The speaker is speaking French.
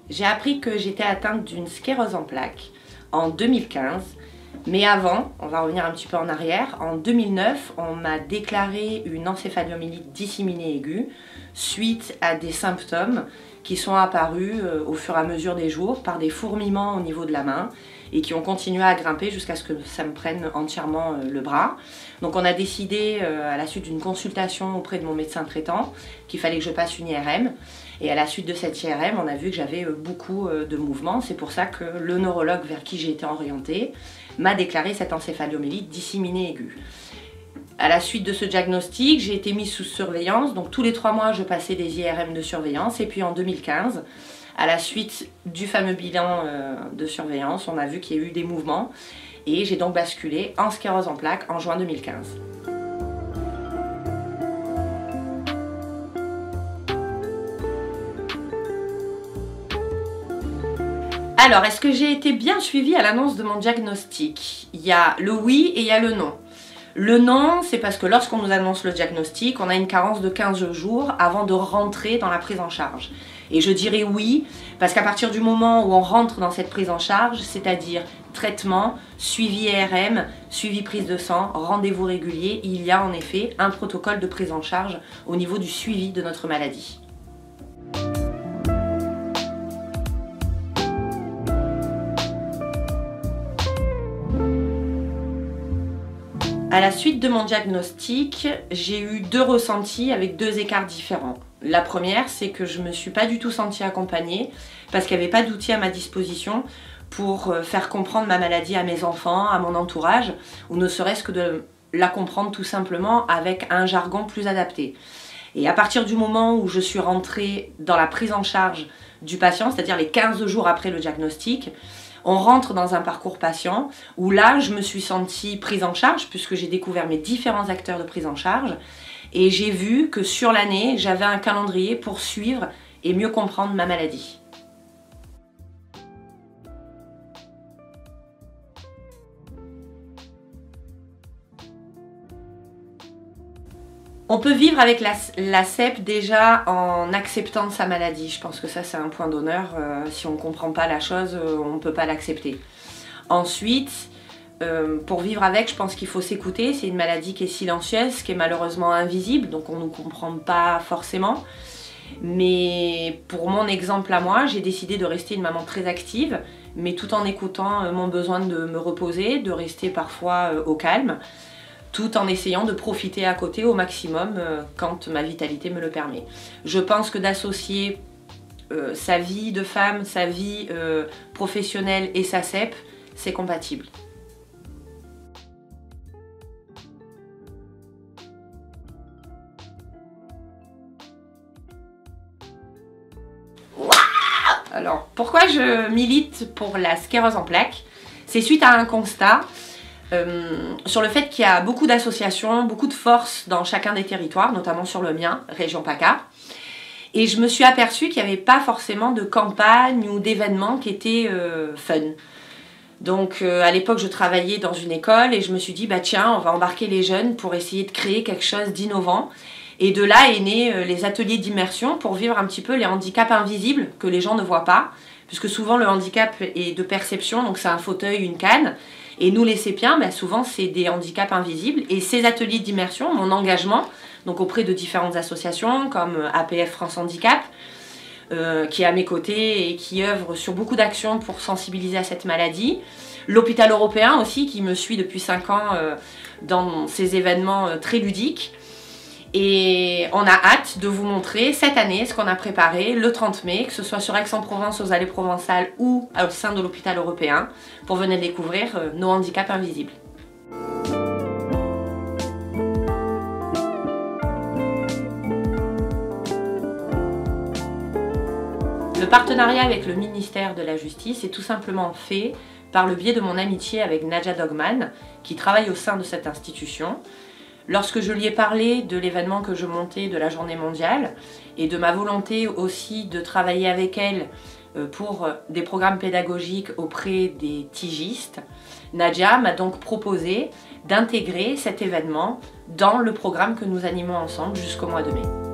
J'ai appris que j'étais atteinte d'une sclérose en plaques en 2015. Mais avant, on va revenir un petit peu en arrière, en 2009, on m'a déclaré une encéphalomyélite disséminée aiguë suite à des symptômes qui sont apparus au fur et à mesure des jours par des fourmillements au niveau de la main et qui ont continué à grimper jusqu'à ce que ça me prenne entièrement le bras. Donc on a décidé, à la suite d'une consultation auprès de mon médecin traitant, qu'il fallait que je passe une IRM. Et à la suite de cette IRM, on a vu que j'avais beaucoup de mouvements. C'est pour ça que le neurologue vers qui j'ai été orientée m'a déclaré cette encéphalomyélite disséminée aiguë. À la suite de ce diagnostic, j'ai été mise sous surveillance. Donc tous les 3 mois, je passais des IRM de surveillance. Et puis en 2015, à la suite du fameux bilan de surveillance, on a vu qu'il y a eu des mouvements. Et j'ai donc basculé en sclérose en plaques en juin 2015. Alors, est-ce que j'ai été bien suivie à l'annonce de mon diagnostic? Il y a le oui et il y a le non. Le non, c'est parce que lorsqu'on nous annonce le diagnostic, on a une carence de 15 jours avant de rentrer dans la prise en charge. Et je dirais oui, parce qu'à partir du moment où on rentre dans cette prise en charge, c'est-à-dire traitement, suivi IRM, suivi prise de sang, rendez-vous régulier, il y a en effet un protocole de prise en charge au niveau du suivi de notre maladie. À la suite de mon diagnostic, j'ai eu 2 ressentis avec 2 écarts différents. La première, c'est que je ne me suis pas du tout sentie accompagnée parce qu'il n'y avait pas d'outils à ma disposition pour faire comprendre ma maladie à mes enfants, à mon entourage, ou ne serait-ce que de la comprendre tout simplement avec un jargon plus adapté. Et à partir du moment où je suis rentrée dans la prise en charge du patient, c'est-à-dire les 15 jours après le diagnostic, on rentre dans un parcours patient où là, je me suis sentie prise en charge puisque j'ai découvert mes différents acteurs de prise en charge et j'ai vu que sur l'année, j'avais un calendrier pour suivre et mieux comprendre ma maladie. On peut vivre avec la CEP déjà en acceptant sa maladie. Je pense que ça c'est un point d'honneur. Si on ne comprend pas la chose, on ne peut pas l'accepter. Ensuite, pour vivre avec, je pense qu'il faut s'écouter. C'est une maladie qui est silencieuse, qui est malheureusement invisible, donc on ne nous comprend pas forcément. Mais pour mon exemple à moi, j'ai décidé de rester une maman très active, mais tout en écoutant mon besoin de me reposer, de rester parfois au calme, tout en essayant de profiter à côté au maximum quand ma vitalité me le permet. Je pense que d'associer sa vie de femme, sa vie professionnelle et sa CEP, c'est compatible. Alors, pourquoi je milite pour la sclérose en plaques? C'est suite à un constat sur le fait qu'il y a beaucoup d'associations, beaucoup de forces dans chacun des territoires, notamment sur le mien, région PACA. Et je me suis aperçue qu'il n'y avait pas forcément de campagne ou d'événements qui étaient fun. Donc à l'époque, je travaillais dans une école et je me suis dit, bah tiens, on va embarquer les jeunes pour essayer de créer quelque chose d'innovant. Et de là est né les ateliers d'immersion pour vivre un petit peu les handicaps invisibles que les gens ne voient pas. Puisque souvent le handicap est de perception, donc c'est un fauteuil, une canne. Et nous les sépiens, bah, souvent c'est des handicaps invisibles. Et ces ateliers d'immersion, mon engagement, donc auprès de différentes associations comme APF France Handicap, qui est à mes côtés et qui œuvre sur beaucoup d'actions pour sensibiliser à cette maladie. L'hôpital européen aussi qui me suit depuis 5 ans dans ces événements très ludiques. Et on a hâte de vous montrer cette année ce qu'on a préparé le 30 mai, que ce soit sur Aix-en-Provence aux Allées Provençales ou au sein de l'hôpital européen, pour venir découvrir nos handicaps invisibles. Le partenariat avec le ministère de la Justice est tout simplement fait par le biais de mon amitié avec Nadja Dogman, qui travaille au sein de cette institution. Lorsque je lui ai parlé de l'événement que je montais de la Journée mondiale et de ma volonté aussi de travailler avec elle pour des programmes pédagogiques auprès des tigistes, Nadja m'a donc proposé d'intégrer cet événement dans le programme que nous animons ensemble jusqu'au mois de mai.